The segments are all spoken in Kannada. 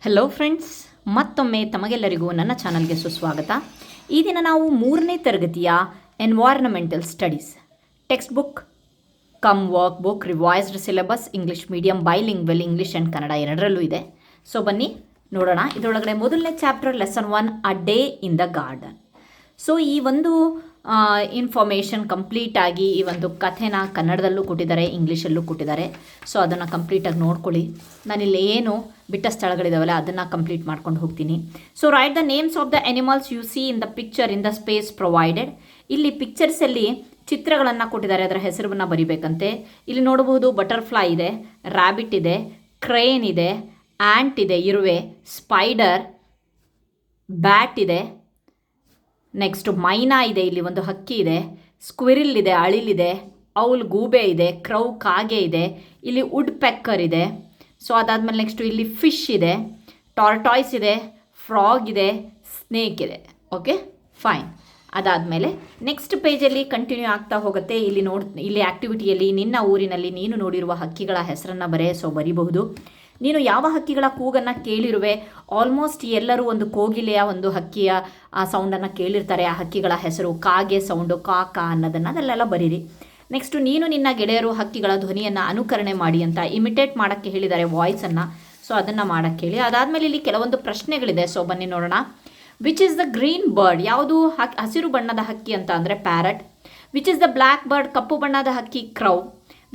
ಹಲೋ ಫ್ರೆಂಡ್ಸ್, ಮತ್ತೊಮ್ಮೆ ತಮಗೆಲ್ಲರಿಗೂ ನನ್ನ ಚಾನಲ್ಗೆ ಸುಸ್ವಾಗತ. ಈ ದಿನ ನಾವು 3ನೇ ತರಗತಿಯ environmental studies text book cum work book revised syllabus English medium bilingual English and Kannada ಎರಡರಲ್ಲೂ ಇದೆ. ಸೊ ಬನ್ನಿ ನೋಡೋಣ. ಇದರೊಳಗಡೆ ಮೊದಲನೇ chapter lesson 1 a day in the garden. So ಈ ಒಂದು ಇನ್ಫಾರ್ಮೇಷನ್ ಕಂಪ್ಲೀಟಾಗಿ ಈ ಒಂದು ಕಥೆನ ಕನ್ನಡದಲ್ಲೂ ಕೊಟ್ಟಿದ್ದಾರೆ, ಇಂಗ್ಲೀಷಲ್ಲೂ ಕೊಟ್ಟಿದ್ದಾರೆ. ಸೊ ಅದನ್ನು ಕಂಪ್ಲೀಟಾಗಿ ನೋಡ್ಕೊಳ್ಳಿ. ನಾನಿಲ್ಲಿ ಏನು ಬಿಟ್ಟ ಸ್ಥಳಗಳಿದಾವಲ್ಲ ಅದನ್ನು ಕಂಪ್ಲೀಟ್ ಮಾಡ್ಕೊಂಡು ಹೋಗ್ತೀನಿ. So right the names of the animals U C in the picture in the space provided. ಇಲ್ಲಿ ಪಿಕ್ಚರ್ಸಲ್ಲಿ ಚಿತ್ರಗಳನ್ನು ಕೊಟ್ಟಿದ್ದಾರೆ, ಅದರ ಹೆಸರನ್ನು ಬರಿಬೇಕಂತೆ. ಇಲ್ಲಿ ನೋಡಬಹುದು ಬಟರ್ಫ್ಲೈ ಇದೆ, ರ್ಯಾಬಿಟ್ ಇದೆ, ಕ್ರೇನ್ ಇದೆ, ಆ್ಯಂಟ್ ಇದೆ, ಇರುವೆ, ಸ್ಪೈಡರ್, ಬ್ಯಾಟ್ ಇದೆ, ನೆಕ್ಸ್ಟ್ ಮೈನಾ ಇದೆ, ಇಲ್ಲಿ ಒಂದು ಹಕ್ಕಿ ಇದೆ, ಸ್ಕ್ವಿರಿಲ್ ಇದೆ, ಅಳಿಲಿದೆ, ಔಲ್ ಗೂಬೆ ಇದೆ, ಕ್ರೌ ಕಾಗೆ ಇದೆ, ಇಲ್ಲಿ ವುಡ್ ಪೆಕ್ಕರ್ ಇದೆ. ಸೊ ಅದಾದಮೇಲೆ ನೆಕ್ಸ್ಟು ಇಲ್ಲಿ ಫಿಶ್ ಇದೆ, ಟಾರ್ಟಾಯ್ಸ್ ಇದೆ, ಫ್ರಾಗ್ ಇದೆ, ಸ್ನೇಕ್ ಇದೆ. Okay fine. ಅದಾದಮೇಲೆ ನೆಕ್ಸ್ಟ್ ಪೇಜಲ್ಲಿ ಕಂಟಿನ್ಯೂ ಆಗ್ತಾ ಹೋಗುತ್ತೆ. ಇಲ್ಲಿ ಆ್ಯಕ್ಟಿವಿಟಿಯಲ್ಲಿ ನಿನ್ನ ಊರಿನಲ್ಲಿ ನೀನು ನೋಡಿರುವ ಹಕ್ಕಿಗಳ ಹೆಸರನ್ನು ಬರೀಬಹುದು. ನೀನು ಯಾವ ಹಕ್ಕಿಗಳ ಕೂಗನ್ನು ಕೇಳಿರುವೆ? ಆಲ್ಮೋಸ್ಟ್ ಎಲ್ಲರೂ ಒಂದು ಕೋಗಿಲೆಯ ಒಂದು ಹಕ್ಕಿಯ ಸೌಂಡನ್ನು ಕೇಳಿರ್ತಾರೆ. ಆ ಹಕ್ಕಿಗಳ ಹೆಸರು ಕಾಗೆ ಸೌಂಡು, ಕಾಕ ಅನ್ನೋದನ್ನು ಅದಲ್ಲೆಲ್ಲ ಬರೀರಿ. ನೆಕ್ಸ್ಟು ನೀನು ನಿನ್ನ ಗೆಳೆಯರು ಹಕ್ಕಿಗಳ ಧ್ವನಿಯನ್ನು ಅನುಕರಣೆ ಮಾಡಿ ಅಂತ ಇಮಿಟೇಟ್ ಮಾಡೋಕ್ಕೆ ಹೇಳಿದ್ದಾರೆ, ವಾಯ್ಸನ್ನು. ಸೊ ಅದನ್ನು ಮಾಡೋಕ್ಕೆ ಹೇಳಿ. ಅದಾದಮೇಲೆ ಇಲ್ಲಿ ಕೆಲವೊಂದು ಪ್ರಶ್ನೆಗಳಿದೆ. ಸೊ ಬನ್ನಿ ನೋಡೋಣ. Which is the green bird? ಯಾವುದು ಹಸಿರು ಬಣ್ಣದ ಹಕ್ಕಿ ಅಂತ ಅಂದರೆ parrot. Which is the black bird? ಕಪ್ಪು ಬಣ್ಣದ ಹಕ್ಕಿ crow.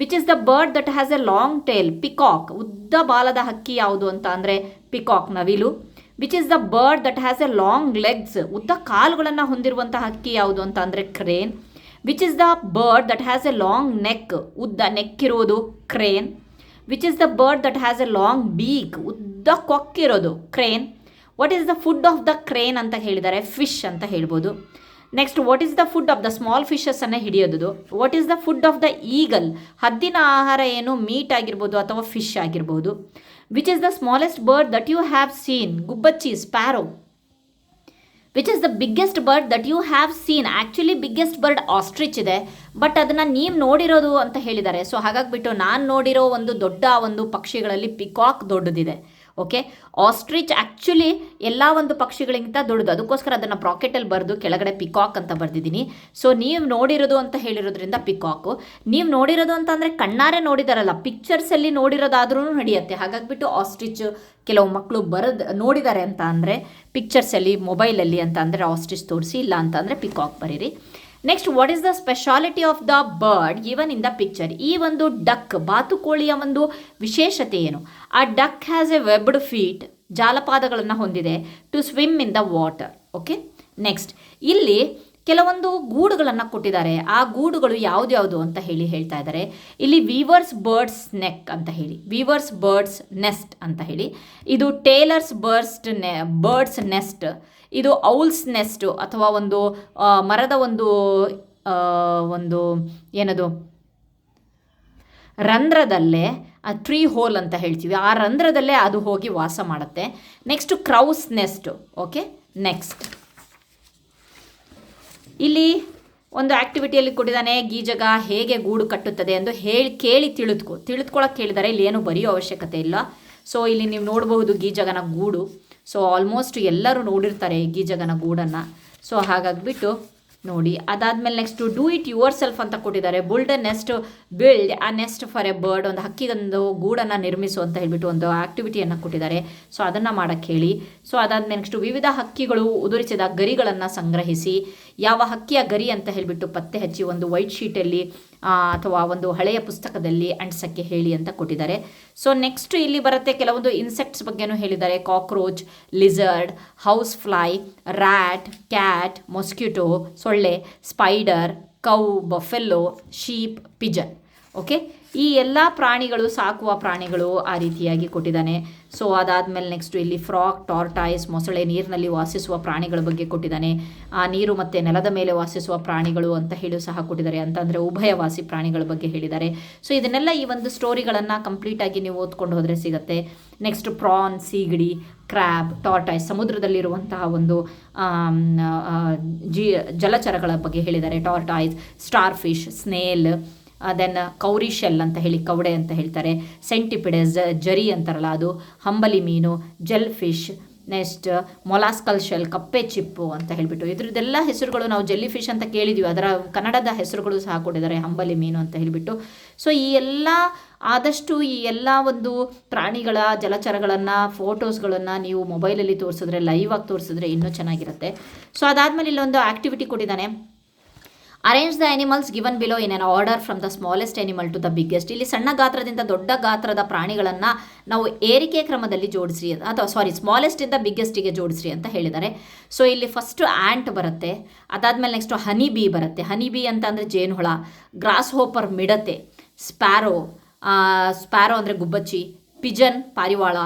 Which is the bird that has a long tail? Peacock. ಉದ್ದ ಬಾಲದ ಹಕ್ಕಿ ಯಾವುದು ಅಂತ ಅಂದರೆ ಪಿಕಾಕ್, ನವಿಲು. Which is the bird that has a long legs? ಉದ್ದ ಕಾಲುಗಳನ್ನು ಹೊಂದಿರುವಂಥ ಹಕ್ಕಿ ಯಾವುದು ಅಂತ ಅಂದರೆ crane. Which is the bird that has a long neck? ಉದ್ದ ನೆಕ್ಕಿರೋದು crane. Which is the bird that has a long beak? ಉದ್ದ ಕೊಕ್ಕಿರೋದು crane. What is the food of the crane ಅಂತ ಹೇಳಿದ್ದಾರೆ? ಫಿಶ್ ಅಂತ ಹೇಳ್ಬೋದು. Next what is the food of the small ಫಿಶಸ್ಸನ್ನೇ ಹಿಡಿಯೋದು. What is the food of the eagle? ಹದ್ದಿನ ಆಹಾರ ಏನು? ಮೀಟ್ ಆಗಿರ್ಬೋದು ಅಥವಾ ಫಿಶ್ ಆಗಿರ್ಬೋದು. Which is the smallest bird that you have seen? ಗುಬ್ಬಚ್ಚಿ, sparrow. Which is the biggest bird that you have scene? Actually biggest bird ostrich ಇದೆ, ಬಟ್ ಅದನ್ನು ನೀವು ನೋಡಿರೋದು ಅಂತ ಹೇಳಿದ್ದಾರೆ. ಸೊ ಹಾಗಾಗಿಬಿಟ್ಟು ನಾನು ನೋಡಿರೋ ಒಂದು ದೊಡ್ಡ ಒಂದು ಪಕ್ಷಿಗಳಲ್ಲಿ ಪಿಕಾಕ್ ದೊಡ್ಡದಿದೆ. ಓಕೆ, ಆಸ್ಟ್ರಿಚ್ ಆ್ಯಕ್ಚುಲಿ ಎಲ್ಲ ಒಂದು ಪಕ್ಷಿಗಳಿಗಿಂತ ದೊಡ್ಡದು, ಅದಕ್ಕೋಸ್ಕರ ಅದನ್ನು ಬ್ರಾಕೆಟಲ್ಲಿ ಬರೆದು ಕೆಳಗಡೆ ಪಿಕಾಕ್ ಅಂತ ಬರೆದಿದ್ದೀನಿ. ಸೊ ನೀವು ನೋಡಿರೋದು ಅಂತ ಹೇಳಿರೋದ್ರಿಂದ ಪಿಕಾಕು. ನೀವು ನೋಡಿರೋದು ಅಂತ ಅಂದರೆ ಕಣ್ಣಾರೆ ನೋಡಿದಾರಲ್ಲ, ಪಿಕ್ಚರ್ಸಲ್ಲಿ ನೋಡಿರೋದಾದ್ರೂ ನಡೆಯುತ್ತೆ. ಹಾಗಾಗಿಬಿಟ್ಟು ಆಸ್ಟ್ರಿಚ್ ಕೆಲವು ಮಕ್ಕಳು ನೋಡಿದ್ದಾರೆ ಅಂತ ಅಂದರೆ ಪಿಕ್ಚರ್ಸಲ್ಲಿ, ಮೊಬೈಲಲ್ಲಿ ಅಂತ ಅಂದರೆ ಆಸ್ಟ್ರಿಚ್ ತೋರಿಸಿ, ಇಲ್ಲ ಅಂತ ಅಂದರೆ ಪಿಕಾಕ್ ಬರೀರಿ. Next what is the speciality of the bird given in the picture? ಈ ಒಂದು ಡಕ್, ಬಾತುಕೋಳಿಯ ಒಂದು ವಿಶೇಷತೆ ಏನು? ಆ duck has a webbed feet, ಜಾಲಪಾದಗಳನ್ನು ಹೊಂದಿದೆ, to swim in the water. Okay, next ಇಲ್ಲಿ ಕೆಲವೊಂದು ಗೂಡುಗಳನ್ನು ಕೊಟ್ಟಿದ್ದಾರೆ. ಆ ಗೂಡುಗಳು ಯಾವ್ದು ಅಂತ ಹೇಳ್ತಾ ಇದ್ದಾರೆ. ಇಲ್ಲಿ ವೀವರ್ಸ್ ಬರ್ಡ್ಸ್ ನೆಕ್ ಅಂತ ಹೇಳಿ, ವೀವರ್ಸ್ ಬರ್ಡ್ಸ್ ನೆಸ್ಟ್ ಅಂತ ಹೇಳಿ, ಇದು ಟೇಲರ್ಸ್ ಬರ್ಡ್ಸ್ ನೆಸ್ಟ್, ಇದು ಔಲ್ಸ್ ನೆಸ್ಟು ಅಥವಾ ಒಂದು ಮರದ ಒಂದು ಏನದು ರಂಧ್ರದಲ್ಲೇ, ಟ್ರೀ ಹೋಲ್ ಅಂತ ಹೇಳ್ತೀವಿ, ಆ ರಂಧ್ರದಲ್ಲೇ ಅದು ಹೋಗಿ ವಾಸ ಮಾಡುತ್ತೆ. Next crows nest. Okay, next ಇಲ್ಲಿ ಒಂದು ಆ್ಯಕ್ಟಿವಿಟಿಯಲ್ಲಿ ಕೊಟ್ಟಿದ್ದಾನೆ, ಗೀಜಗ ಹೇಗೆ ಗೂಡು ಕಟ್ಟುತ್ತದೆ ಎಂದು ಕೇಳಿ ತಿಳಿದುಕೊಳ್ಳೋಕೆ ಹೇಳಿದ್ದಾರೆ. ಇಲ್ಲಿ ಏನು ಬರೆಯೋ ಅವಶ್ಯಕತೆ ಇಲ್ಲ. ಸೊ ಇಲ್ಲಿ ನೀವು ನೋಡಬಹುದು ಗೀಜಗನ ಗೂಡು. ಸೊ ಆಲ್ಮೋಸ್ಟ್ ಎಲ್ಲರೂ ನೋಡಿರ್ತಾರೆ ಗೀಜಗನ ಗೂಡನ್ನು. ಸೊ ಹಾಗಾಗಿಬಿಟ್ಟು ನೋಡಿ. ಅದಾದಮೇಲೆ next do it yourself ಅಂತ ಕೊಟ್ಟಿದ್ದಾರೆ. Build a nest for a bird, ಒಂದು ಹಕ್ಕಿಗೊಂದು ಗೂಡನ್ನು ನಿರ್ಮಿಸು ಅಂತ ಹೇಳಿಬಿಟ್ಟು ಒಂದು ಆ್ಯಕ್ಟಿವಿಟಿಯನ್ನು ಕೊಟ್ಟಿದ್ದಾರೆ. ಸೊ ಅದನ್ನು ಮಾಡೋಕ್ಕೆ ಹೇಳಿ. ಸೊ ಅದಾದಮೇಲೆ ನೆಕ್ಸ್ಟು ವಿವಿಧ ಹಕ್ಕಿಗಳು ಉದುರಿಸಿದ ಗರಿಗಳನ್ನು ಸಂಗ್ರಹಿಸಿ, ಯಾವ ಹಕ್ಕಿಯ ಗರಿ ಅಂತ ಹೇಳಿಬಿಟ್ಟು ಪತ್ತೆ ಹಚ್ಚಿ ಒಂದು ವೈಟ್ ಶೀಟಲ್ಲಿ ಅಥವಾ ಒಂದು ಹಳೆಯ ಪುಸ್ತಕದಲ್ಲಿ ಅಂಟಿಸೋಕ್ಕೆ ಹೇಳಿ ಅಂತ ಕೊಟ್ಟಿದ್ದಾರೆ. ಸೊ ನೆಕ್ಸ್ಟ್ ಇಲ್ಲಿ ಬರುತ್ತೆ ಕೆಲವೊಂದು ಇನ್ಸೆಕ್ಟ್ಸ್ ಬಗ್ಗೆನೂ ಹೇಳಿದ್ದಾರೆ. Cockroach, lizard, house fly, rat, cat, mosquito, ಸೊಳ್ಳೆ, spider, cow, buffalo, sheep, pigeon. Okay, ಈ ಎಲ್ಲ ಪ್ರಾಣಿಗಳು ಸಾಕುವ ಪ್ರಾಣಿಗಳು ಆ ರೀತಿಯಾಗಿ ಕೊಟ್ಟಿದ್ದಾನೆ. ಸೊ ಅದಾದಮೇಲೆ ನೆಕ್ಸ್ಟು ಇಲ್ಲಿ ಫ್ರಾಕ್, ಟಾರ್ಟಾಯ್ಸ್, ಮೊಸಳೆ, ನೀರಿನಲ್ಲಿ ವಾಸಿಸುವ ಪ್ರಾಣಿಗಳ ಬಗ್ಗೆ ಕೊಟ್ಟಿದ್ದಾನೆ. ಆ ನೀರು ಮತ್ತು ನೆಲದ ಮೇಲೆ ವಾಸಿಸುವ ಪ್ರಾಣಿಗಳು ಅಂತ ಹೇಳಿ ಸಹ ಕೊಟ್ಟಿದ್ದಾರೆ, ಅಂತಂದರೆ ಉಭಯವಾಸಿ ಪ್ರಾಣಿಗಳ ಬಗ್ಗೆ ಹೇಳಿದ್ದಾರೆ. ಸೊ ಇದನ್ನೆಲ್ಲ ಈ ಒಂದು ಸ್ಟೋರಿಗಳನ್ನು ಕಂಪ್ಲೀಟಾಗಿ ನೀವು ಓದ್ಕೊಂಡು ಹೋದರೆ ಸಿಗುತ್ತೆ. ನೆಕ್ಸ್ಟ್ ಪ್ರಾನ್, ಸೀಗಡಿ, ಕ್ರ್ಯಾಬ್, ಟಾರ್ಟಾಯ್ಸ್, ಸಮುದ್ರದಲ್ಲಿರುವಂತಹ ಒಂದು ಜಲಚರಗಳ ಬಗ್ಗೆ ಹೇಳಿದ್ದಾರೆ. Tortoise, star fish, snail, then cowrie shell ಅಂತ ಹೇಳಿ ಕವಡೆ ಅಂತ ಹೇಳ್ತಾರೆ, ಸೆಂಟಿಪಿಡೆ ಜರಿ ಅಂತಾರಲ್ಲ ಅದು, ಹಂಬಲಿ ಮೀನು, ಜೆಲ್ ಫಿಶ್, ನೆಕ್ಸ್ಟ್ ಮೊಲಾಸ್ಕಲ್ ಶೆಲ್ ಕಪ್ಪೆ ಚಿಪ್ಪು ಅಂತ ಹೇಳಿಬಿಟ್ಟು ಇದ್ರದ್ದೆಲ್ಲ ಹೆಸರುಗಳು ನಾವು ಜೆಲ್ಲಿ ಫಿಶ್ ಅಂತ ಕೇಳಿದ್ವಿ, ಅದರ ಕನ್ನಡದ ಹೆಸರುಗಳು ಸಹ ಕೊಟ್ಟಿದ್ದಾರೆ ಹಂಬಲಿ ಮೀನು ಅಂತ ಹೇಳಿಬಿಟ್ಟು. ಸೊ ಈ ಎಲ್ಲ ಆದಷ್ಟು ಈ ಎಲ್ಲ ಒಂದು ಪ್ರಾಣಿಗಳ ಜಲಚರಗಳನ್ನು ಫೋಟೋಸ್ಗಳನ್ನು ನೀವು ಮೊಬೈಲಲ್ಲಿ ತೋರಿಸಿದ್ರೆ, ಲೈವ್ ಆಗಿ ತೋರಿಸಿದ್ರೆ ಇನ್ನೂ ಚೆನ್ನಾಗಿರುತ್ತೆ. ಸೊ ಅದಾದಮೇಲೆ ಇಲ್ಲೊಂದು ಆ್ಯಕ್ಟಿವಿಟಿ ಕೊಟ್ಟಿದ್ದಾನೆ, arrange the animals given below in an order from the smallest animal to the biggest. ಇಲ್ಲಿ ಸಣ್ಣ ಗಾತ್ರದಿಂದ ದೊಡ್ಡ ಗಾತ್ರದ ಪ್ರಾಣಿಗಳನ್ನು ನಾವು ಏರಿಕೆ ಕ್ರಮದಲ್ಲಿ ಜೋಡಿಸ್ರಿ, ಅಥವಾ ಸ್ಮಾಲೆಸ್ಟಿಂದ ಬಿಗ್ಗೆಸ್ಟಿಗೆ ಜೋಡಿಸ್ರಿ ಅಂತ ಹೇಳಿದ್ದಾರೆ. ಸೊ ಇಲ್ಲಿ ಫಸ್ಟು ಆ್ಯಂಟ್ ಬರುತ್ತೆ, ಅದಾದಮೇಲೆ ನೆಕ್ಸ್ಟು ಹನಿ ಬೀ ಬರುತ್ತೆ. ಹನಿ ಬೀ ಅಂತ ಅಂದರೆ ಜೇನುಹುಳ, ಗ್ರಾಸ್ ಹೋಪರ್ ಮಿಡತೆ, ಸ್ಪ್ಯಾರೋ ಅಂದರೆ ಗುಬ್ಬಚ್ಚಿ, ಪಿಜನ್ ಪಾರಿವಾಳ,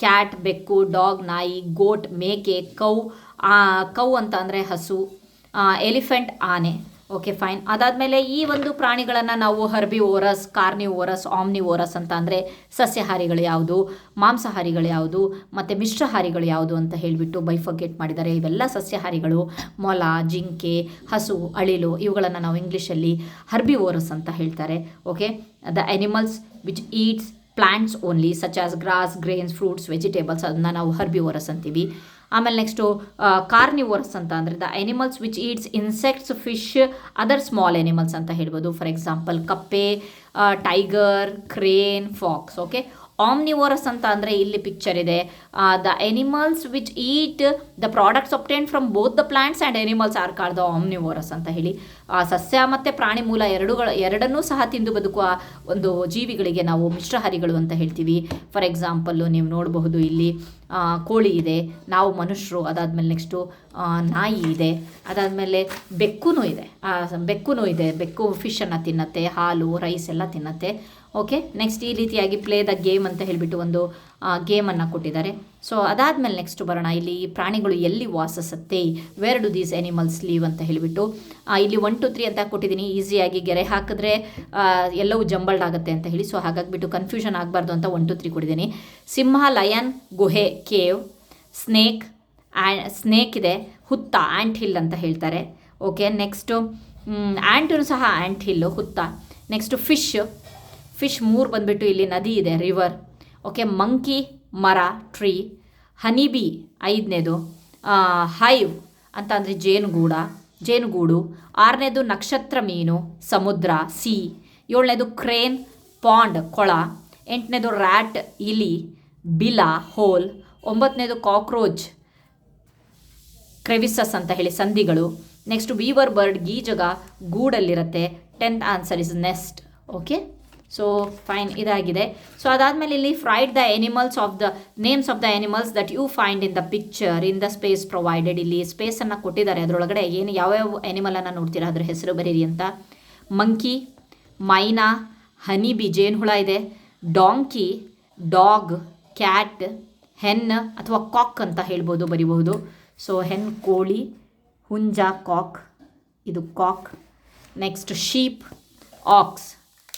ಕ್ಯಾಟ್ ಬೆಕ್ಕು, ಡಾಗ್ ನಾಯಿ, ಗೋಟ್ ಮೇಕೆ, ಕೌ ಅಂತ ಅಂದರೆ ಹಸು, ಎಲಿಫೆಂಟ್ ಆನೆ. Okay fine. ಅದಾದಮೇಲೆ ಈ ಒಂದು ಪ್ರಾಣಿಗಳನ್ನು ನಾವು ಹರ್ಬಿವೋರಸ್, ಕಾರ್ನಿವೋರಸ್, ಆಮ್ನಿವೋರಸ್ ಅಂತ ಅಂದರೆ ಸಸ್ಯಾಹಾರಿಗಳು ಯಾವುದು, ಮಾಂಸಾಹಾರಿಗಳು ಯಾವುದು ಮತ್ತು ಮಿಶ್ರಹಾರಿಗಳು ಯಾವುದು ಅಂತ ಹೇಳಿಬಿಟ್ಟು ಬೈಫರ್ಗೇಟ್ ಮಾಡಿದ್ದಾರೆ. ಇವೆಲ್ಲ ಸಸ್ಯಾಹಾರಿಗಳು, ಮೊಲ, ಜಿಂಕೆ, ಹಸು, ಅಳಿಲು, ಇವುಗಳನ್ನು ನಾವು ಇಂಗ್ಲೀಷಲ್ಲಿ ಹರ್ಬಿವೋರಸ್ ಅಂತ ಹೇಳ್ತಾರೆ. Okay, the animals which eats plants only such as grass, grains, fruits, vegetables, ಅದನ್ನು ನಾವು ಹರ್ಬಿವೋರಸ್ ಅಂತೀವಿ. ಆಮೇಲೆ ನೆಕ್ಸ್ಟು ಕಾರ್ನಿವೋರಸ್ ಅಂತ ಅಂದರೆ the animals which eats insects, fish, other small animals ಅಂತ ಹೇಳ್ಬೋದು. ಫಾರ್ ಎಕ್ಸಾಂಪಲ್ ಕಪ್ಪೆ, tiger, crane, fox. Okay, omnivorous ಅಂತ ಅಂದರೆ ಇಲ್ಲಿ ಪಿಕ್ಚರ್ ಇದೆ, the animals which eat the products obtained from both the plants and animals are called the omnivorous ಅಂತ ಹೇಳಿ. ಸಸ್ಯ ಮತ್ತು ಪ್ರಾಣಿ ಮೂಲ ಎರಡನ್ನೂ ಸಹ ತಿಂದು ಬದುಕುವ ಒಂದು ಜೀವಿಗಳಿಗೆ ನಾವು ಮಿಶ್ರಹಾರಿಗಳು ಅಂತ ಹೇಳ್ತೀವಿ. ಫಾರ್ ಎಕ್ಸಾಂಪಲ್ಲು ನೀವು ನೋಡಬಹುದು ಇಲ್ಲಿ ಕೋಳಿ ಇದೆ, ನಾವು ಮನುಷ್ಯರು, ಅದಾದಮೇಲೆ ನೆಕ್ಸ್ಟು ನಾಯಿ ಇದೆ, ಅದಾದಮೇಲೆ ಬೆಕ್ಕೂ ಇದೆ, ಬೆಕ್ಕು ಫಿಶನ್ನು ತಿನ್ನತ್ತೆ, ಹಾಲು, ರೈಸ್ ಎಲ್ಲ ತಿನ್ನತ್ತೆ. ಓಕೆ, ನೆಕ್ಸ್ಟ್ ಈ ರೀತಿಯಾಗಿ ಪ್ಲೇ ದ ಗೇಮ್ ಅಂತ ಹೇಳಿಬಿಟ್ಟು ಒಂದು ಗೇಮನ್ನು ಕೊಟ್ಟಿದ್ದಾರೆ. ಸೊ ಅದಾದಮೇಲೆ ನೆಕ್ಸ್ಟ್ ಬರೋಣ, ಇಲ್ಲಿ ಪ್ರಾಣಿಗಳು ಎಲ್ಲಿ ವಾಸಿಸುತ್ತೆ, where do these animals live ಅಂತ ಹೇಳಿಬಿಟ್ಟು ಇಲ್ಲಿ 1 2 3 ಅಂತ ಕೊಟ್ಟಿದ್ದೀನಿ. ಈಸಿಯಾಗಿ ಗೆರೆ ಹಾಕಿದ್ರೆ ಎಲ್ಲವೂ ಜಂಬಲ್ಡ್ ಆಗುತ್ತೆ ಅಂತ ಹೇಳಿ, ಸೊ ಹಾಗಾಗಿಬಿಟ್ಟು ಕನ್ಫ್ಯೂಷನ್ ಆಗಬಾರ್ದು ಅಂತ 1 2 3 ಕೊಟ್ಟಿದ್ದೀನಿ. ಸಿಂಹ, ಲಯನ್, ಗುಹೆ, ಕೇವ್, ಸ್ನೇಕ್ ಇದೆ, ಹುತ್ತ, ಆ್ಯಂಟ್ ಹಿಲ್ ಅಂತ ಹೇಳ್ತಾರೆ. ಓಕೆ, ನೆಕ್ಸ್ಟು ಆ್ಯಂಟೂ ಸಹ ಆ್ಯಂಟ್ ಹಿಲ್ಲು, ಹುತ್ತ. ನೆಕ್ಸ್ಟು ಫಿಶ್ 3 ಬಂದುಬಿಟ್ಟು ಇಲ್ಲಿ ನದಿ ಇದೆ, ರಿವರ್. ಓಕೆ, ಮಂಕಿ, ಮರ, ಟ್ರೀ. ಹನಿಬಿ 5ನೇದು, ಹೈವ್ ಅಂತ ಅಂದರೆ ಜೇನುಗೂಡು. 6ನೇದು ನಕ್ಷತ್ರ ಮೀನು, ಸಮುದ್ರ, ಸಿ. 7ನೇದು ಕ್ರೇನ್, ಪಾಂಡ್, ಕೊಳ. 8ನೇದು ರ್ಯಾಟ್, ಇಲಿ, ಬಿಲ, ಹೋಲ್. 9ನೇದು ಕಾಕ್ರೋಚ್, ಕ್ರೆವಿಸಸ್ ಅಂತ ಹೇಳಿ ಸಂಧಿಗಳು. ನೆಕ್ಸ್ಟ್ ವೀವರ್ ಬರ್ಡ್, ಗೀಜಗ, ಗೂಡಲ್ಲಿರುತ್ತೆ. 10th answer is nest. Okay, so fine, ಇದಾಗಿದೆ. ಸೊ ಅದಾದಮೇಲೆ ಇಲ್ಲಿ fried the animals of the names of the animals that you find in the picture in the space provided. ಇಲ್ಲಿ ಸ್ಪೇಸನ್ನು ಕೊಟ್ಟಿದ್ದಾರೆ, ಅದರೊಳಗಡೆ ಯಾವ್ಯಾವ ಎನಿಮಲನ್ನು ನೋಡ್ತೀರಾ ಅದ್ರ ಹೆಸರು ಬರೀರಿ ಅಂತ. ಮಂಕಿ, ಮೈನಾ, ಹನಿಬಿ ಜೇನುಹುಳ ಇದೆ, ಡಾಂಕಿ, ಡಾಗ್, ಕ್ಯಾಟ್, ಹೆನ್ ಅಥವಾ ಕಾಕ್ ಅಂತ ಹೇಳ್ಬೋದು, ಬರಿಬಹುದು. ಸೊ ಹೆನ್ ಕೋಳಿ, ಹುಂಜ ಕಾಕ್, ಇದು cock. Next sheep, ox.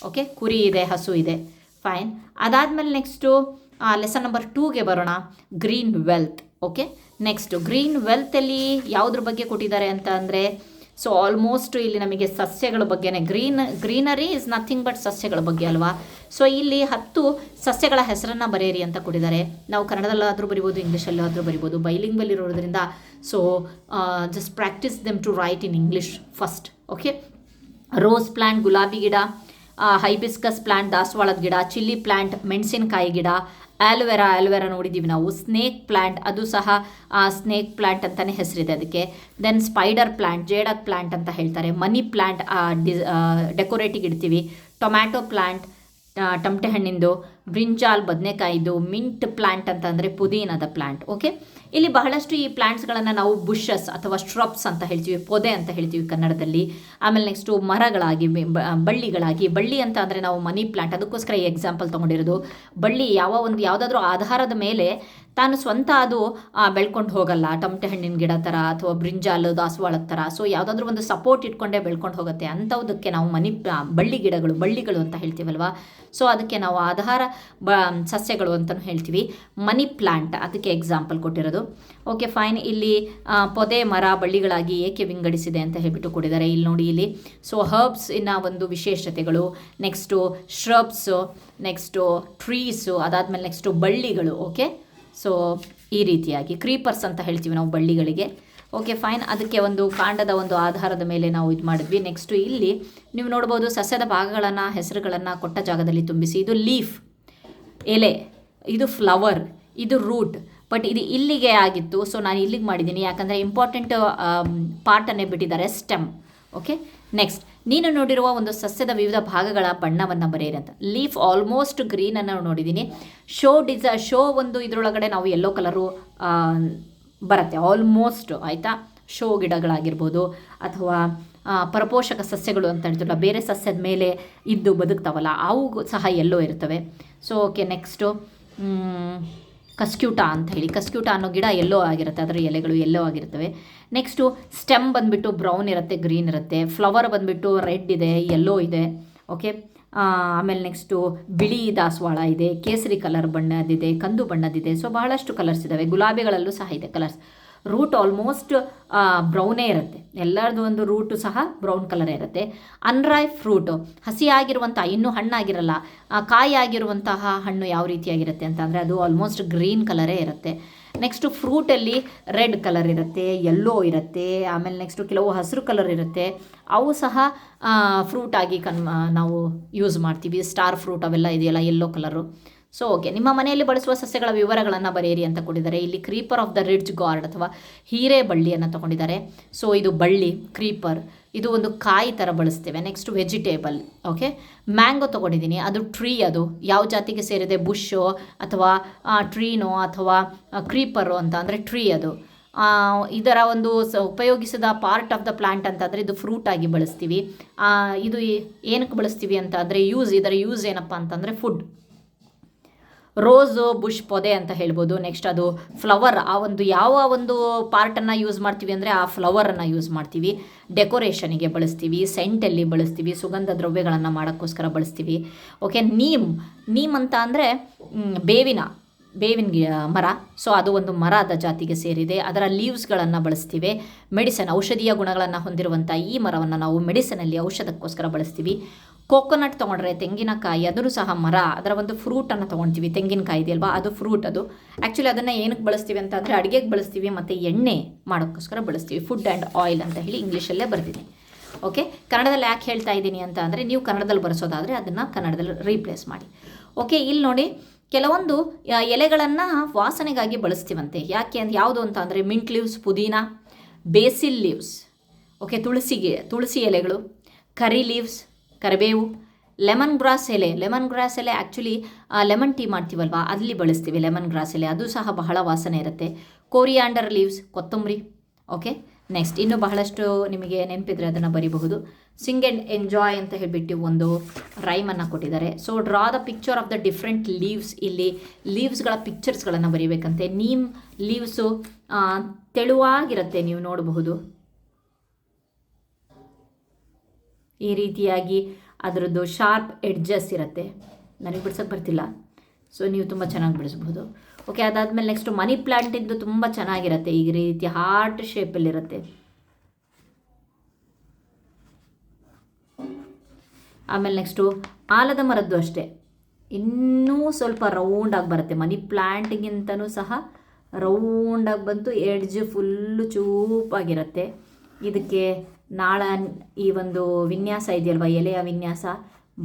Okay, ಕುರಿ ಇದೆ, ಹಸು ಇದೆ. ಫೈನ್. ಅದಾದಮೇಲೆ ನೆಕ್ಸ್ಟು ಲೆಸನ್ ನಂಬರ್ 2ಗೆ ಬರೋಣ, green wealth. Okay, next green ವೆಲ್ತಲ್ಲಿ ಯಾವುದ್ರ ಬಗ್ಗೆ ಕೊಟ್ಟಿದ್ದಾರೆ ಅಂತ ಅಂದರೆ, ಸೊ ಆಲ್ಮೋಸ್ಟ್ ಇಲ್ಲಿ ನಮಗೆ ಸಸ್ಯಗಳ ಬಗ್ಗೆನೇ, ಗ್ರೀನರಿ ಇಸ್ ನಥಿಂಗ್ ಬಟ್ ಸಸ್ಯಗಳ ಬಗ್ಗೆ ಅಲ್ವಾ. ಸೊ ಇಲ್ಲಿ 10 ಸಸ್ಯಗಳ ಹೆಸರನ್ನು ಬರೆಯಿರಿ ಅಂತ ಕೊಟ್ಟಿದ್ದಾರೆ. ನಾವು ಕನ್ನಡದಲ್ಲಾದರೂ ಬರಿಬೋದು, ಇಂಗ್ಲೀಷಲ್ಲಾದರೂ ಬರಿಬೋದು, ಬೈಲಿಂಗ್ವಲ್ ಇರೋದ್ರಿಂದ. So just practice them to write in English first. Okay, rose plant, ಗುಲಾಬಿ ಗಿಡ, ಹೈಬಿಸ್ಕಸ್ ಪ್ಲ್ಯಾಂಟ್, ದಾಸವಾಳದ ಗಿಡ, ಚಿಲ್ಲಿ ಪ್ಲ್ಯಾಂಟ್, ಮೆಣಸಿನಕಾಯಿ ಗಿಡ, ಆ್ಯಲ್ವೆರಾ ನೋಡಿದ್ದೀವಿ ನಾವು. ಸ್ನೇಕ್ ಪ್ಲ್ಯಾಂಟ್, ಅದು ಸಹ ಸ್ನೇಕ್ ಪ್ಲ್ಯಾಂಟ್ ಅಂತಲೇ ಹೆಸರಿದೆ ಅದಕ್ಕೆ. ದೆನ್ ಸ್ಪೈಡರ್ ಪ್ಲ್ಯಾಂಟ್, ಜೇಡದ್ ಪ್ಲ್ಯಾಂಟ್ ಅಂತ ಹೇಳ್ತಾರೆ. ಮನಿ ಪ್ಲ್ಯಾಂಟ್, ಡೆಕೋರೇಟಿಗೆ ಇಡ್ತೀವಿ. ಟೊಮ್ಯಾಟೊ ಪ್ಲ್ಯಾಂಟ್, ಟಮಟೆ ಹಣ್ಣಿಂದು. ಬ್ರಿಂಜಾಲ್, ಬದನೆಕಾಯಿದು. ಮಿಂಟ್ ಪ್ಲ್ಯಾಂಟ್ ಅಂತ ಅಂದರೆ ಪುದೀನದ ಪ್ಲ್ಯಾಂಟ್. ಓಕೆ, ಇಲ್ಲಿ ಬಹಳಷ್ಟು ಈ ಪ್ಲ್ಯಾಂಟ್ಸ್ಗಳನ್ನು ನಾವು ಬುಷಸ್ ಅಥವಾ ಶ್ರಬ್ಸ್ ಅಂತ ಹೇಳ್ತೀವಿ, ಪೊದೆ ಅಂತ ಹೇಳ್ತೀವಿ ಕನ್ನಡದಲ್ಲಿ. ಆಮೇಲೆ ನೆಕ್ಸ್ಟು ಮರಗಳಾಗಿ, ಬಳ್ಳಿ ಅಂತ ಅಂದರೆ ನಾವು ಮನಿ ಪ್ಲ್ಯಾಂಟ್, ಅದಕ್ಕೋಸ್ಕರ ಈ ಎಕ್ಸಾಂಪಲ್ ತೊಗೊಂಡಿರೋದು. ಬಳ್ಳಿ ಯಾವುದಾದ್ರೂ ಆಧಾರದ ಮೇಲೆ ತಾನು ಸ್ವಂತ ಅದು ಬೆಳ್ಕೊಂಡು ಹೋಗಲ್ಲ, ಟಮಟೆ ಹಣ್ಣಿನ ಗಿಡ ಥರ ಅಥವಾ ಬ್ರಿಂಜಾಲ್, ದಾಸವಾಳದ ಥರ. ಸೊ ಯಾವುದಾದ್ರೂ ಒಂದು ಸಪೋರ್ಟ್ ಇಟ್ಕೊಂಡೇ ಬೆಳ್ಕೊಂಡು ಹೋಗುತ್ತೆ, ಅಂಥವುದಕ್ಕೆ ನಾವು ಬಳ್ಳಿಗಳು ಅಂತ ಹೇಳ್ತೀವಲ್ವ. ಸೊ ಅದಕ್ಕೆ ನಾವು ಸಸ್ಯಗಳು ಅಂತಲೂ ಹೇಳ್ತೀವಿ. ಮನಿ ಪ್ಲ್ಯಾಂಟ್ ಅದಕ್ಕೆ ಎಕ್ಸಾಂಪಲ್ ಕೊಟ್ಟಿರೋದು. Okay fine. ಇಲ್ಲಿ ಪೊದೆ ಮರ ಬಳ್ಳಿಗಳಾಗಿ ಏಕೆ ವಿಂಗಡಿಸಿದೆ ಅಂತ ಹೇಳ್ಬಿಟ್ಟು ಕೊಟ್ಟಿದ್ದಾರೆ. ಇಲ್ಲಿ ನೋಡಿ, ಇಲ್ಲಿ ಸೊ ಹರ್ಬ್ಸ್ ಇನ್ನ ಒಂದು ವಿಶೇಷತೆಗಳು, ನೆಕ್ಸ್ಟು ಶ್ರಬ್ಸು, ನೆಕ್ಸ್ಟು ಟ್ರೀಸು, ಅದಾದಮೇಲೆ ನೆಕ್ಸ್ಟು ಬಳ್ಳಿಗಳು. ಓಕೆ, ಸೊ ಈ ರೀತಿಯಾಗಿ ಕ್ರೀಪರ್ಸ್ ಅಂತ ಹೇಳ್ತೀವಿ ನಾವು ಬಳ್ಳಿಗಳಿಗೆ. Okay fine. ಅದಕ್ಕೆ ಒಂದು ಕಾಂಡದ ಒಂದು ಆಧಾರದ ಮೇಲೆ ನಾವು ಇದು ಮಾಡಿದ್ವಿ. ನೆಕ್ಸ್ಟು ಇಲ್ಲಿ ನೀವು ನೋಡ್ಬೋದು, ಸಸ್ಯದ ಭಾಗಗಳನ್ನು ಹೆಸರುಗಳನ್ನು ಕೊಟ್ಟ ಜಾಗದಲ್ಲಿ ತುಂಬಿಸಿ. ಇದು ಲೀಫ್ ಎಲೆ, ಇದು ಫ್ಲವರ್, ಇದು ರೂಟ್. ಬಟ್ ಇದು ಇಲ್ಲಿಗೆ ಆಗಿತ್ತು, ಸೊ ನಾನು ಇಲ್ಲಿಗೆ ಮಾಡಿದ್ದೀನಿ, ಯಾಕಂದರೆ ಇಂಪಾರ್ಟೆಂಟ್ ಪಾರ್ಟನ್ನೇ ಬಿಟ್ಟಿದ್ದಾರೆ, ಸ್ಟೆಮ್. ಓಕೆ, ನೆಕ್ಸ್ಟ್ ನೀನು ನೋಡಿರುವ ಒಂದು ಸಸ್ಯದ ವಿವಿಧ ಭಾಗಗಳ ಬಣ್ಣವನ್ನು ಬರೆಯಿರಿ ಅಂತ. ಲೀಫ್ ಆಲ್ಮೋಸ್ಟ್ ಗ್ರೀನನ್ನು ನೋಡಿದ್ದೀನಿ. ಶೋ ಒಂದು ಇದರೊಳಗಡೆ ನಾವು ಯೆಲ್ಲೋ ಕಲರು ಬರುತ್ತೆ ಆಲ್ಮೋಸ್ಟ್, ಆಯಿತಾ. ಶೋ ಗಿಡಗಳಾಗಿರ್ಬೋದು ಅಥವಾ ಪರಪೋಷಕ ಸಸ್ಯಗಳು ಅಂತ ಹೇಳ್ತೀವಲ್ಲ, ಬೇರೆ ಸಸ್ಯದ ಮೇಲೆ ಇದ್ದು ಬದುಕ್ತಾವಲ್ಲ, ಅವು ಸಹ ಎಲ್ಲೋ ಇರ್ತವೆ. ಸೊ ಓಕೆ, ನೆಕ್ಸ್ಟು ಕಸ್ಕ್ಯೂಟ ಅಂತ ಹೇಳಿ, ಕಸ್ಕ್ಯೂಟ ಅನ್ನೋ ಗಿಡ ಎಲ್ಲೋ ಆಗಿರುತ್ತೆ, ಅದರ ಎಲೆಗಳು ಎಲ್ಲೋ ಆಗಿರ್ತವೆ. ನೆಕ್ಸ್ಟು ಸ್ಟೆಮ್ ಬಂದುಬಿಟ್ಟು ಬ್ರೌನ್ ಇರುತ್ತೆ, ಗ್ರೀನ್ ಇರುತ್ತೆ. ಫ್ಲವರ್ ಬಂದುಬಿಟ್ಟು ರೆಡ್ ಇದೆ, ಯೆಲ್ಲೋ ಇದೆ. ಓಕೆ, ಆಮೇಲೆ ನೆಕ್ಸ್ಟು ಬಿಳಿ ದಾಸವಾಳ ಇದೆ, ಕೇಸರಿ ಕಲರ್ ಬಣ್ಣದಿದೆ, ಕಂದು ಬಣ್ಣದಿದೆ. ಸೊ ಬಹಳಷ್ಟು ಕಲರ್ಸ್ ಇದ್ದಾವೆ. ಗುಲಾಬಿಗಳಲ್ಲೂ ಸಹ ಇದೆ ಕಲರ್ಸ್. ರೂಟ್ ಆಲ್ಮೋಸ್ಟ್ ಬ್ರೌನೇ ಇರುತ್ತೆ, ಎಲ್ಲರದು ಒಂದು ರೂಟು ಸಹ ಬ್ರೌನ್ ಕಲರೇ ಇರುತ್ತೆ. ಅನ್ರೈಪ್ ಫ್ರೂಟು, ಹಸಿಯಾಗಿರುವಂಥ, ಇನ್ನೂ ಹಣ್ಣಾಗಿರಲ್ಲ, ಕಾಯಿ ಆಗಿರುವಂತಹ ಹಣ್ಣು ಯಾವ ರೀತಿಯಾಗಿರುತ್ತೆ ಅಂತ ಅಂದರೆ ಅದು ಆಲ್ಮೋಸ್ಟ್ ಗ್ರೀನ್ ಕಲರೇ ಇರುತ್ತೆ. ನೆಕ್ಸ್ಟು ಫ್ರೂಟಲ್ಲಿ ರೆಡ್ ಕಲರ್ ಇರುತ್ತೆ, ಯೆಲ್ಲೋ ಇರುತ್ತೆ, ಆಮೇಲೆ ನೆಕ್ಸ್ಟು ಕೆಲವು ಹಸಿರು ಕಲರ್ ಇರುತ್ತೆ, ಅವು ಸಹ ಫ್ರೂಟ್ ಆಗಿ ನಾವು ಯೂಸ್ ಮಾಡ್ತೀವಿ. ಸ್ಟಾರ್ ಫ್ರೂಟ್ ಅವೆಲ್ಲ ಇದೆಯಲ್ಲ, ಯೆಲ್ಲೋ ಕಲರು. ಸೊ ಓಕೆ, ನಿಮ್ಮ ಮನೆಯಲ್ಲಿ ಬಳಸುವ ಸಸ್ಯಗಳ ವಿವರಗಳನ್ನು ಬರೆಯಿರಿ ಅಂತ ಕೊಟ್ಟಿದ್ದಾರೆ. ಇಲ್ಲಿ creeper of the ridge gourd ಅಥವಾ ಹೀರೆ ಬಳ್ಳಿಯನ್ನು ತೊಗೊಂಡಿದ್ದಾರೆ. ಸೊ ಇದು ಬಳ್ಳಿ ಕ್ರೀಪರ್, ಇದು ಒಂದು ಕಾಯಿ ಥರ ಬಳಸ್ತೇವೆ. Next vegetable. ಓಕೆ, ಮ್ಯಾಂಗೋ ತೊಗೊಂಡಿದ್ದೀನಿ, ಅದು ಟ್ರೀ. ಅದು ಯಾವ ಜಾತಿಗೆ ಸೇರಿದೆ? ಬುಷೋ ಅಥವಾ ಟ್ರೀನೋ ಅಥವಾ ಕ್ರೀಪರು ಅಂತ ಅಂದರೆ ಟ್ರೀ. ಅದು ಇದರ ಒಂದು ಉಪಯೋಗಿಸಿದ ಪಾರ್ಟ್ ಆಫ್ ದ ಪ್ಲಾಂಟ್ ಅಂತಂದರೆ ಇದು ಫ್ರೂಟ್ ಆಗಿ ಬಳಸ್ತೀವಿ. ಇದು ಏನಕ್ಕೆ ಬಳಸ್ತೀವಿ ಅಂತ ಅಂದರೆ ಇದರ ಯೂಸ್ ಏನಪ್ಪ ಅಂತಂದರೆ ಫುಡ್. ರೋಸು ಬುಷ್ ಪೊದೆ ಅಂತ ಹೇಳ್ಬೋದು. ನೆಕ್ಸ್ಟ್ ಅದು ಫ್ಲವರ್, ಯಾವ ಒಂದು ಪಾರ್ಟನ್ನು ಯೂಸ್ ಮಾಡ್ತೀವಿ ಅಂದರೆ ಆ ಫ್ಲವರನ್ನು ಯೂಸ್ ಮಾಡ್ತೀವಿ. ಡೆಕೋರೇಷನಿಗೆ ಬಳಸ್ತೀವಿ, ಸೆಂಟಲ್ಲಿ ಬಳಸ್ತೀವಿ, ಸುಗಂಧ ದ್ರವ್ಯಗಳನ್ನು ಮಾಡೋಕ್ಕೋಸ್ಕರ ಬಳಸ್ತೀವಿ. ಓಕೆ, ನೀಮ್ ಅಂತ ಅಂದರೆ ಬೇವಿನ ಮರ. ಸೊ ಅದು ಒಂದು ಮರದ ಜಾತಿಗೆ ಸೇರಿದೆ. ಅದರ ಲೀವ್ಸ್ಗಳನ್ನು ಬಳಸ್ತೀವಿ. ಮೆಡಿಸನ್, ಔಷಧೀಯ ಗುಣಗಳನ್ನು ಹೊಂದಿರುವಂಥ ಈ ಮರವನ್ನು ನಾವು ಮೆಡಿಸನಲ್ಲಿ ಔಷಧಕ್ಕೋಸ್ಕರ ಬಳಸ್ತೀವಿ. ಕೋಕೋನಟ್ ತೊಗೊಂಡ್ರೆ ತೆಂಗಿನಕಾಯಿ, ಅದನ್ನು ಸಹ ಮರ, ಅದರ ಒಂದು ಫ್ರೂಟನ್ನು ತೊಗೊಳ್ತೀವಿ. ತೆಂಗಿನಕಾಯಿ ಇದೆಯಲ್ವಾ, ಅದು ಫ್ರೂಟ್. ಅದು ಆ್ಯಕ್ಚುಲಿ ಅದನ್ನು ಏನಕ್ಕೆ ಬಳಸ್ತೀವಿ ಅಂತ ಅಂದರೆ ಅಡುಗೆಗೆ ಬಳಸ್ತೀವಿ ಮತ್ತು ಎಣ್ಣೆ ಮಾಡೋಕ್ಕೋಸ್ಕರ ಬಳಸ್ತೀವಿ. ಫುಡ್ ಆ್ಯಂಡ್ ಆಯಿಲ್ ಅಂತ ಹೇಳಿ ಇಂಗ್ಲೀಷಲ್ಲೇ ಬರ್ತೀನಿ. ಓಕೆ, ಕನ್ನಡದಲ್ಲಿ ಯಾಕೆ ಹೇಳ್ತಾ ಇದ್ದೀನಿ ಅಂತ ಅಂದರೆ ನೀವು ಕನ್ನಡದಲ್ಲಿ ಬರೆಸೋದಾದರೆ ಅದನ್ನು ಕನ್ನಡದಲ್ಲಿ ರೀಪ್ಲೇಸ್ ಮಾಡಿ. ಓಕೆ, ಇಲ್ಲಿ ನೋಡಿ, ಕೆಲವೊಂದು ಎಲೆಗಳನ್ನು ವಾಸನೆಗಾಗಿ ಬಳಸ್ತೀವಂತೆ. ಯಾಕೆ ಯಾವುದು ಅಂತ ಅಂದರೆ ಮಿಂಟ್ ಲೀವ್ಸ್, ಪುದೀನ, ಬೇಸಿಲ್ ಲೀವ್ಸ್. ಓಕೆ, ತುಳಸಿ ಎಲೆಗಳು, ಕರಿ ಲೀವ್ಸ್, ಕರಿಬೇವು, ಲೆಮನ್ ಗ್ರಾಸ್ ಎಲೆ ಆ್ಯಕ್ಚುಲಿ ಲೆಮನ್ ಟೀ ಮಾಡ್ತೀವಲ್ವ, ಅಲ್ಲಿ ಬಳಸ್ತೀವಿ ಲೆಮನ್ ಗ್ರಾಸ್ ಎಲೆ, ಅದು ಸಹ ಬಹಳ ವಾಸನೆ ಇರುತ್ತೆ. ಕೋರಿಯಾಂಡರ್ ಲೀವ್ಸ್, ಕೊತ್ತಂಬರಿ. ಓಕೆ, ನೆಕ್ಸ್ಟ್ ಇನ್ನೂ ಬಹಳಷ್ಟು ನಿಮಗೆ ನೆನಪಿದ್ರೆ ಅದನ್ನು ಬರೀಬಹುದು. ಸಿಂಗ್ ಆ್ಯಂಡ್ ಎಂಜಾಯ್ ಅಂತ ಹೇಳಿಬಿಟ್ಟು ಒಂದು ರೈಮನ್ನು ಕೊಟ್ಟಿದ್ದಾರೆ. So draw the picture of the different leaves. ಇಲ್ಲಿ ಲೀವ್ಸ್ಗಳ ಪಿಕ್ಚರ್ಸ್ಗಳನ್ನು ಬರೀಬೇಕಂತೆ. ನೀಮ್ ಲೀವ್ಸು ತೆಳುವಾಗಿರುತ್ತೆ, ನೀವು ನೋಡಬಹುದು ಈ ರೀತಿಯಾಗಿ. ಅದರದ್ದು ಶಾರ್ಪ್ ಎಡ್ಜಸ್ ಇರುತ್ತೆ, ನನಗೆ ಬಿಡ್ಸೋಕ್ಕೆ ಬರ್ತಿಲ್ಲ. ಸೊ ನೀವು ತುಂಬ ಚೆನ್ನಾಗಿ ಬಿಡಿಸ್ಬೋದು. ಓಕೆ, ಅದಾದಮೇಲೆ ನೆಕ್ಸ್ಟು ಮನಿ ಪ್ಲ್ಯಾಂಟಿಂದು ತುಂಬ ಚೆನ್ನಾಗಿರುತ್ತೆ, ಈ ರೀತಿ ಹಾರ್ಟ್ ಶೇಪಲ್ಲಿರುತ್ತೆ. ಆಮೇಲೆ ನೆಕ್ಸ್ಟು ಆಲದ ಮರದ್ದು ಅಷ್ಟೇ, ಇನ್ನೂ ಸ್ವಲ್ಪ ರೌಂಡಾಗಿ ಬರುತ್ತೆ. ಮನಿ ಪ್ಲ್ಯಾಂಟಿಗಿಂತನೂ ಸಹ ರೌಂಡಾಗಿ ಬಂತು, ಎಡ್ಜ್ ಫುಲ್ಲು ಚೂಪಾಗಿರುತ್ತೆ. ಇದಕ್ಕೆ ಈ ಒಂದು ವಿನ್ಯಾಸ ಇದೆಯಲ್ವ, ಎಲೆಯ ವಿನ್ಯಾಸ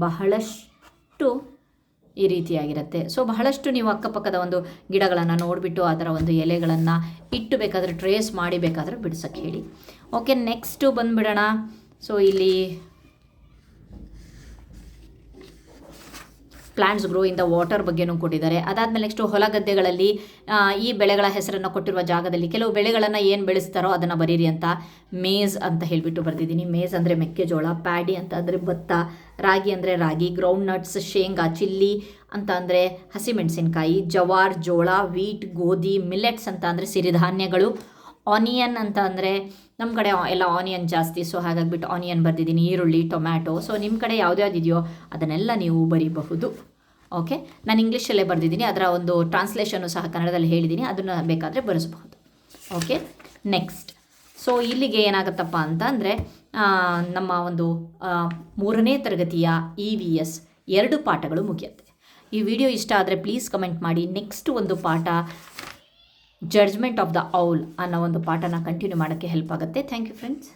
ಬಹಳಷ್ಟು ಈ ರೀತಿಯಾಗಿರುತ್ತೆ. ಸೊ ಬಹಳಷ್ಟು ನೀವು ಅಕ್ಕಪಕ್ಕದ ಒಂದು ಗಿಡಗಳನ್ನು ನೋಡಿಬಿಟ್ಟು ಅದರ ಒಂದು ಎಲೆಗಳನ್ನು ಇಟ್ಟು ಬೇಕಾದರೆ ಟ್ರೇಸ್ ಮಾಡಿ ಬೇಕಾದರೆ ಬಿಡ್ಸೋಕ್ಕೆ ಹೇಳಿ. ಓಕೆ, ನೆಕ್ಸ್ಟು ಬಂದುಬಿಡೋಣ. ಸೊ ಇಲ್ಲಿ plants grow in the water ಬಗ್ಗೆನೂ ಕೊಟ್ಟಿದ್ದಾರೆ. ಅದಾದಮೇಲೆ ನೆಕ್ಸ್ಟು ಹೊಲ ಗದ್ದೆಗಳಲ್ಲಿ ಈ ಬೆಳೆಗಳ ಹೆಸರನ್ನು ಕೊಟ್ಟಿರುವ ಜಾಗದಲ್ಲಿ ಕೆಲವು ಬೆಳೆಗಳನ್ನು ಏನು ಬೆಳೆಸ್ತಾರೋ ಅದನ್ನು ಬರೀರಿ ಅಂತ. ಮೇಜ್ ಅಂತ ಹೇಳಿಬಿಟ್ಟು ಬರೆದಿದ್ದೀನಿ. ಮೇಜ್ ಅಂದರೆ ಮೆಕ್ಕೆಜೋಳ, ಪ್ಯಾಡಿ ಅಂತ ಅಂದರೆ ಭತ್ತ, ರಾಗಿ ಅಂದರೆ ರಾಗಿ, ಗ್ರೌಂಡ್ ನಟ್ಸ್ ಶೇಂಗಾ, ಚಿಲ್ಲಿ ಅಂತ ಅಂದರೆ ಹಸಿಮೆಣಸಿನಕಾಯಿ, ಜವಾರ್ ಜೋಳ, ವೀಟ್ ಗೋಧಿ, ಮಿಲೆಟ್ಸ್ ಅಂತ ಅಂದರೆ ಸಿರಿಧಾನ್ಯಗಳು, ಆನಿಯನ್ ಅಂತ ಅಂದರೆ ನಮ್ಮ ಕಡೆ ಎಲ್ಲ ಆನಿಯನ್ ಜಾಸ್ತಿ, ಸೊ ಹಾಗಾಗಿಬಿಟ್ಟು ಆನಿಯನ್ ಬರೆದಿದ್ದೀನಿ, ಈರುಳ್ಳಿ, ಟೊಮ್ಯಾಟೊ. ಸೊ ನಿಮ್ಮ ಕಡೆ ಯಾವುದ್ಯಾವುದಿದೆಯೋ ಅದನ್ನೆಲ್ಲ ನೀವು ಬರೀಬಹುದು. ಓಕೆ, ನಾನು ಇಂಗ್ಲೀಷಲ್ಲೇ ಬರೆದಿದ್ದೀನಿ, ಅದರ ಒಂದು ಟ್ರಾನ್ಸ್ಲೇಷನ್ನು ಸಹ ಕನ್ನಡದಲ್ಲಿ ಹೇಳಿದ್ದೀನಿ, ಅದನ್ನು ಬೇಕಾದರೆ ಬರೆಸಬಹುದು. Okay, next. ಸೊ ಇಲ್ಲಿಗೆ ಏನಾಗುತ್ತಪ್ಪ ಅಂತ ಅಂದರೆ ನಮ್ಮ ಒಂದು 3ನೇ ತರಗತಿಯ EVS 2 ಪಾಠಗಳು ಮುಗಿಯುತ್ತೆ. ಈ ವಿಡಿಯೋ ಇಷ್ಟ ಆದರೆ ಪ್ಲೀಸ್ ಕಮೆಂಟ್ ಮಾಡಿ. ನೆಕ್ಸ್ಟ್ ಒಂದು ಪಾಠ ಜಡ್ಜ್ಮೆಂಟ್ ಆಫ್ ದ ಔಲ್ ಅನ್ನೋ ಒಂದು ಪಾಠನ ಕಂಟಿನ್ಯೂ ಮಾಡೋಕ್ಕೆ ಹೆಲ್ಪ್ ಆಗುತ್ತೆ. Thank you friends.